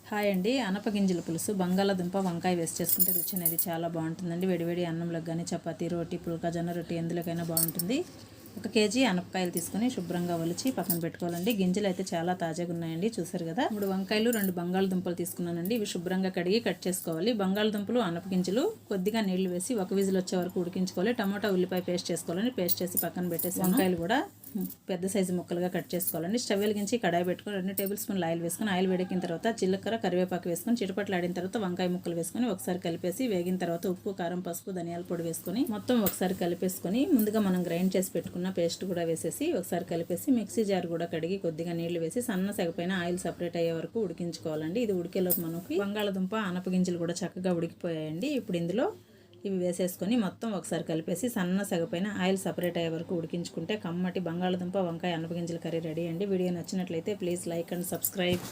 Hi అండి. అనపగింజల పులుసు బంగాళాదుంప వంకాయ వేసి చేసుకుంటే రుచి అనేది చాలా బాగుంటుందండి. వేడివేడి అన్నంలోకి కానీ చపాతీ, రోటీ, పుల్కా, జొన్న రొట్టి ఎందులోకైనా బాగుంటుంది. 1 కేజీ అనపకాయలు తీసుకొని శుభ్రంగా ఒలిచి పక్కన పెట్టుకోవాలండి. గింజలు అయితే చాలా తాజాగా ఉన్నాయండి, చూసారు కదా. 3 వంకాయలు, 2 బంగాళదుంపలు తీసుకున్నానండి. ఇవి శుభ్రంగా కడిగి కట్ చేసుకోవాలి. బంగాళదుంపలు, అనపగింజలు కొద్దిగా నీళ్లు వేసి 1 విజిల్ వచ్చే వరకు ఉడికించుకోవాలి. టమాటా, ఉల్లిపాయ పేస్ట్ చేసుకోవాలని పేస్ట్ చేసి పక్కన పెట్టేసి వంకాయలు కూడా పెద్ద సైజు ముక్కలుగా కట్ చేసుకోవాలండి. స్టవ్ వెలిగించి కడాయి పెట్టుకొని 2 టేబుల్ స్పూన్లు ఆయిల్ వేసుకొని ఆయిల్ వేడెక్కిన తర్వాత జీలకర్ర, కరివేపాకు వేసుకొని చిటపట్లాడిన తర్వాత వంకాయ ముక్కలు వేసుకొని ఒకసారి కలిపేసి వేగిన తర్వాత ఉప్పు, కారం, పసుపు, ధనియాల పొడి వేసుకొని మొత్తం ఒకసారి కలిపేసుకొని ముందుగా మనం గ్రైండ్ చేసి పెట్టుకున్న పేస్ట్ కూడా వేసేసి ఒకసారి కలిపేసి మిక్సీ జార్ కూడా కడిగి కొద్దిగా నీళ్లు వేసి సన్న సెగపైన ఆయిల్ సపరేట్ అయ్యే వరకు ఉడికించుకోవాలండి. ఇది ఉడికేలోపు మనకి బంగాళదుంప, అనపగింజలు కూడా చక్కగా ఉడికిపోయాయండి. ఇప్పుడు ఇందులో ఇవి వేసేసుకొని మొత్తం ఒకసారి కలిపేసి సన్న సెగపైన ఆయిల్ సపరేట్ అయ్యే వరకు ఉడికించుకుంటే కమ్మటి బంగాళదుంప, వంకాయ, అనపగింజల కర్రీ రెడీ అండి. వీడియో నచ్చినట్లయితే ప్లీజ్ లైక్ అండ్ సబ్స్క్రైబ్.